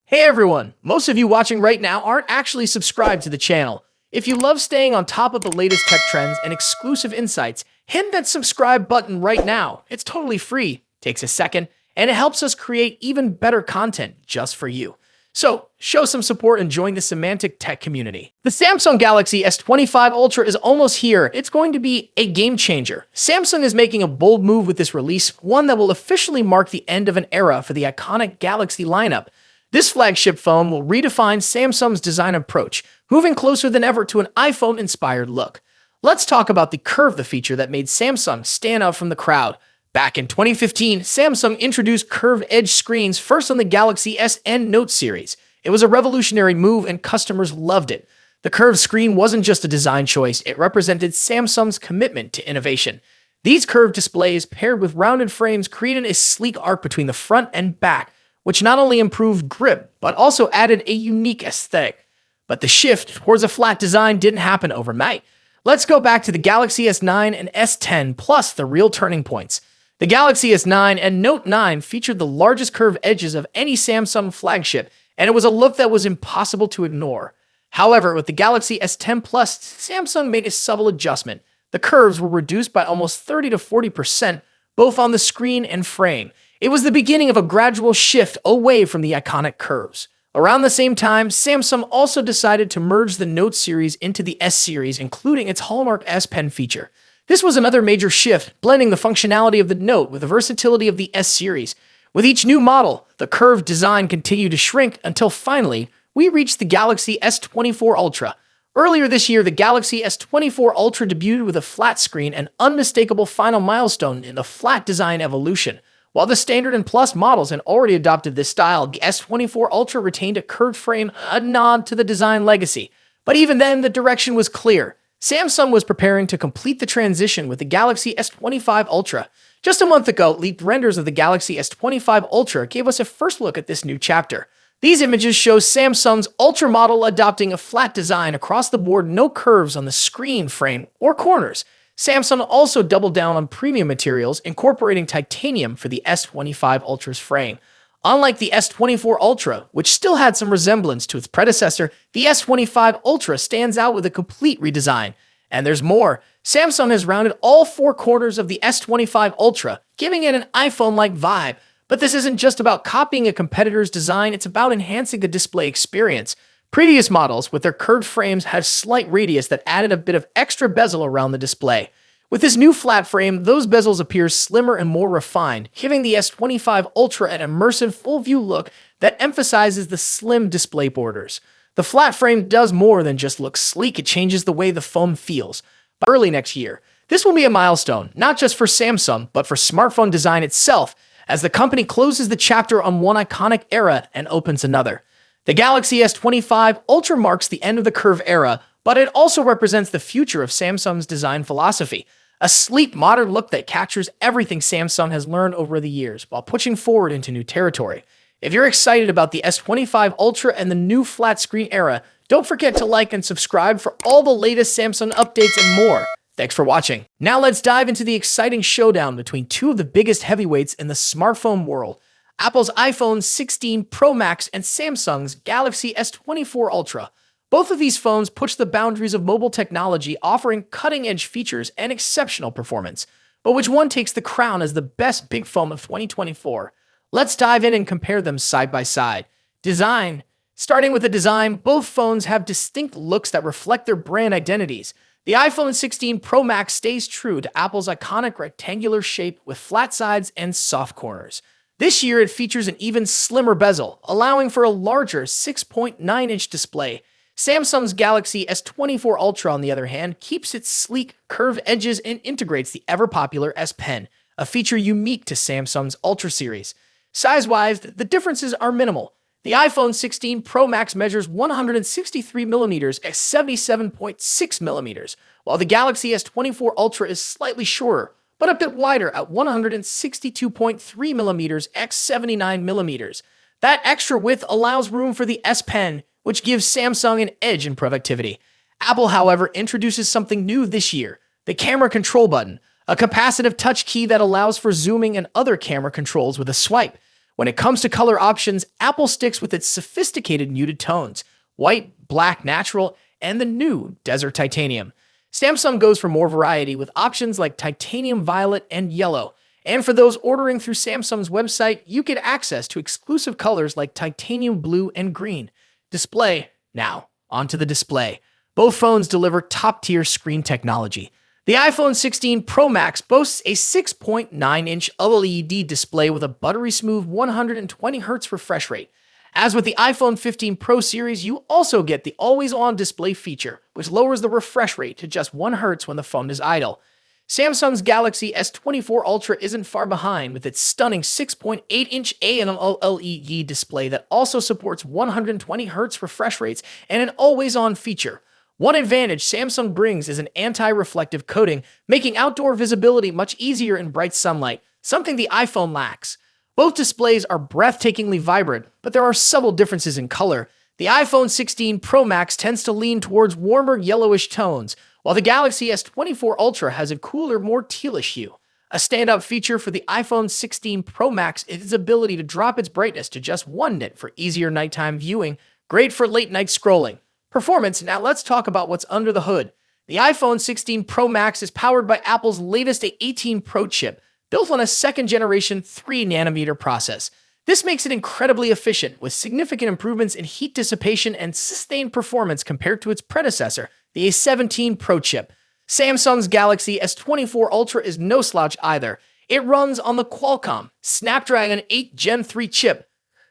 Hey everyone! Most of you watching right now aren't actually subscribed to the channel. If you love staying on top of the latest tech trends and exclusive insights, hit that subscribe button right now. It's totally free, takes a second, and it helps us create even better content just for you. So, show some support and join the semantic tech community. The Samsung Galaxy S25 Ultra is almost here. It's going to be a game changer. Samsung is making a bold move with this release, one that will officially mark the end of an era for the iconic Galaxy lineup. This flagship phone will redefine Samsung's design approach, moving closer than ever to an iPhone-inspired look. Let's talk about the curve, the feature that made Samsung stand out from the crowd. Back in 2015, Samsung introduced curved edge screens first on the Galaxy S and Note series. It was a revolutionary move and customers loved it. The curved screen wasn't just a design choice, it represented Samsung's commitment to innovation. These curved displays, paired with rounded frames, created a sleek arc between the front and back, which not only improved grip, but also added a unique aesthetic. But the shift towards a flat design didn't happen overnight. Let's go back to the Galaxy S9 and S10 plus the real turning points. The Galaxy S9 and Note 9 featured the largest curved edges of any Samsung flagship, and it was a look that was impossible to ignore. However, with the Galaxy S10 Plus, Samsung made a subtle adjustment. The curves were reduced by almost 30 to 40%, both on the screen and frame. It was the beginning of a gradual shift away from the iconic curves. Around the same time, Samsung also decided to merge the Note series into the S series, including its hallmark S Pen feature. This was another major shift, blending the functionality of the Note with the versatility of the S series. With each new model, the curved design continued to shrink until finally, we reached the Galaxy S24 Ultra. Earlier this year, the Galaxy S24 Ultra debuted with a flat screen, an unmistakable final milestone in the flat design evolution. While the Standard and Plus models had already adopted this style, the S24 Ultra retained a curved frame, a nod to the design legacy. But even then, the direction was clear. Samsung was preparing to complete the transition with the Galaxy S25 Ultra. Just a month ago, leaked renders of the Galaxy S25 Ultra gave us a first look at this new chapter. These images show Samsung's Ultra model adopting a flat design across the board, no curves on the screen, frame, or corners. Samsung also doubled down on premium materials, incorporating titanium for the S25 Ultra's frame. Unlike the S24 Ultra, which still had some resemblance to its predecessor, the S25 Ultra stands out with a complete redesign. And there's more. Samsung has rounded all four corners of the S25 Ultra, giving it an iPhone-like vibe. But this isn't just about copying a competitor's design, it's about enhancing the display experience. Previous models, with their curved frames, had slight radius that added a bit of extra bezel around the display. With this new flat frame, those bezels appear slimmer and more refined, giving the S25 Ultra an immersive full-view look that emphasizes the slim display borders. The flat frame does more than just look sleek, it changes the way the phone feels. By early next year, this will be a milestone, not just for Samsung, but for smartphone design itself, as the company closes the chapter on one iconic era and opens another. The Galaxy S25 Ultra marks the end of the curve era, but it also represents the future of Samsung's design philosophy. A sleek, modern look that captures everything Samsung has learned over the years, while pushing forward into new territory. If you're excited about the S25 Ultra and the new flat screen era, don't forget to like and subscribe for all the latest Samsung updates and more. Thanks for watching. Now let's dive into the exciting showdown between two of the biggest heavyweights in the smartphone world. Apple's iPhone 16 Pro Max and Samsung's Galaxy S24 Ultra. Both of these phones push the boundaries of mobile technology, offering cutting-edge features and exceptional performance. But which one takes the crown as the best big phone of 2024? Let's dive in and compare them side by side. Design. Starting with the design, both phones have distinct looks that reflect their brand identities. The iPhone 16 Pro Max stays true to Apple's iconic rectangular shape with flat sides and soft corners. This year, it features an even slimmer bezel, allowing for a larger 6.9-inch display. Samsung's Galaxy S24 Ultra, on the other hand, keeps its sleek, curved edges and integrates the ever-popular S Pen, a feature unique to Samsung's Ultra series. Size-wise, the differences are minimal. The iPhone 16 Pro Max measures 163mm at 77.6mm, while the Galaxy S24 Ultra is slightly shorter, but a bit wider at 162.3mm x 79mm. That extra width allows room for the S Pen, which gives Samsung an edge in productivity. Apple, however, introduces something new this year, the camera control button, a capacitive touch key that allows for zooming and other camera controls with a swipe. When it comes to color options, Apple sticks with its sophisticated muted tones: white, black, natural, and the new Desert Titanium. Samsung goes for more variety with options like titanium violet and yellow. And for those ordering through Samsung's website, you get access to exclusive colors like titanium blue and green. Display. Now, onto the display. Both phones deliver top-tier screen technology. The iPhone 16 Pro Max boasts a 6.9-inch OLED display with a buttery-smooth 120Hz refresh rate. As with the iPhone 15 Pro series, you also get the always-on display feature, which lowers the refresh rate to just 1 Hz when the phone is idle. Samsung's Galaxy S24 Ultra isn't far behind with its stunning 6.8-inch AMOLED display that also supports 120Hz refresh rates and an always-on feature. One advantage Samsung brings is an anti-reflective coating, making outdoor visibility much easier in bright sunlight, something the iPhone lacks. Both displays are breathtakingly vibrant, but there are subtle differences in color. The iPhone 16 Pro Max tends to lean towards warmer yellowish tones, while the Galaxy S24 Ultra has a cooler, more tealish hue. A standout feature for the iPhone 16 Pro Max is its ability to drop its brightness to just 1 nit for easier nighttime viewing, great for late-night scrolling. Performance. Now let's talk about what's under the hood. The iPhone 16 Pro Max is powered by Apple's latest A18 Pro chip, built on a second-generation 3nm process. This makes it incredibly efficient, with significant improvements in heat dissipation and sustained performance compared to its predecessor, the A17 Pro chip. Samsung's Galaxy S24 Ultra is no slouch either. It runs on the Qualcomm Snapdragon 8 Gen 3 chip,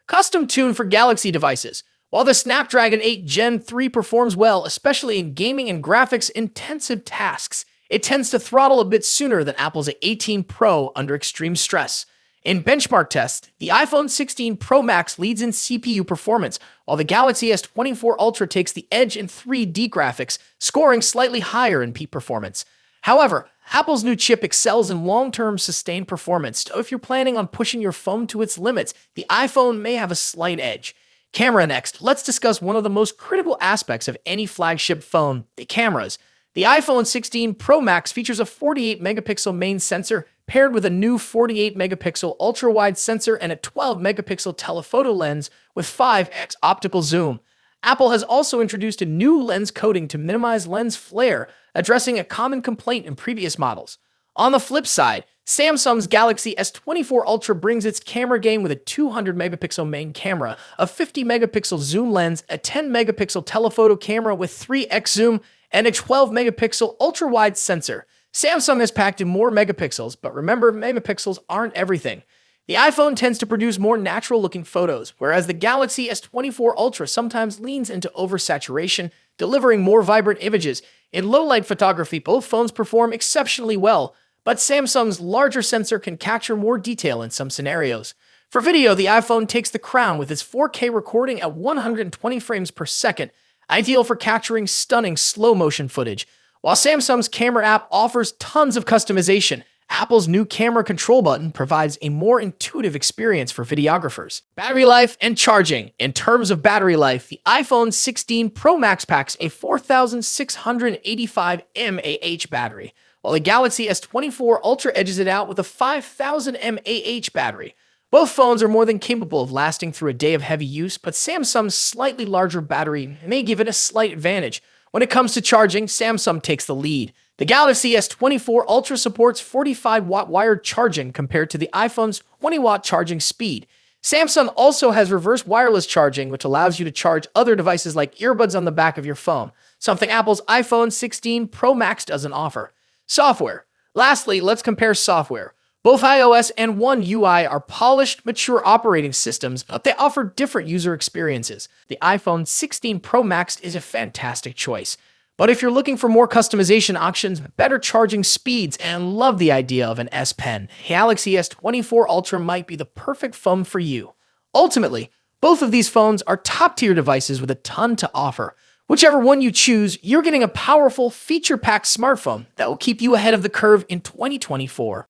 custom-tuned for Galaxy devices. While the Snapdragon 8 Gen 3 performs well, especially in gaming and graphics-intensive tasks, it tends to throttle a bit sooner than Apple's A18 Pro under extreme stress. In benchmark tests, the iPhone 16 Pro Max leads in CPU performance, while the Galaxy S24 Ultra takes the edge in 3D graphics, scoring slightly higher in peak performance. However, Apple's new chip excels in long-term sustained performance, so if you're planning on pushing your phone to its limits, the iPhone may have a slight edge. Camera next. Let's discuss one of the most critical aspects of any flagship phone, the cameras. The iPhone 16 Pro Max features a 48-megapixel main sensor paired with a new 48-megapixel ultra-wide sensor and a 12-megapixel telephoto lens with 5x optical zoom. Apple has also introduced a new lens coating to minimize lens flare, addressing a common complaint in previous models. On the flip side, Samsung's Galaxy S24 Ultra brings its camera game with a 200-megapixel main camera, a 50-megapixel zoom lens, a 10-megapixel telephoto camera with 3x zoom, and a 12-megapixel ultra-wide sensor. Samsung has packed in more megapixels, but remember, megapixels aren't everything. The iPhone tends to produce more natural-looking photos, whereas the Galaxy S24 Ultra sometimes leans into oversaturation, delivering more vibrant images. In low-light photography, both phones perform exceptionally well, but Samsung's larger sensor can capture more detail in some scenarios. For video, the iPhone takes the crown with its 4K recording at 120 frames per second, ideal for capturing stunning slow-motion footage. While Samsung's camera app offers tons of customization, Apple's new camera control button provides a more intuitive experience for videographers. Battery life and charging. In terms of battery life, the iPhone 16 Pro Max packs a 4,685 mAh battery, while the Galaxy S24 Ultra edges it out with a 5,000 mAh battery. Both phones are more than capable of lasting through a day of heavy use, but Samsung's slightly larger battery may give it a slight advantage. When it comes to charging, Samsung takes the lead. The Galaxy S24 Ultra supports 45-watt wired charging compared to the iPhone's 20-watt charging speed. Samsung also has reverse wireless charging, which allows you to charge other devices like earbuds on the back of your phone, something Apple's iPhone 16 Pro Max doesn't offer. Software. Lastly, let's compare software. Both iOS and One UI are polished, mature operating systems, but they offer different user experiences. The iPhone 16 Pro Max is a fantastic choice. But if you're looking for more customization options, better charging speeds, and love the idea of an S Pen, Galaxy S24 Ultra might be the perfect phone for you. Ultimately, both of these phones are top-tier devices with a ton to offer. Whichever one you choose, you're getting a powerful, feature-packed smartphone that will keep you ahead of the curve in 2024.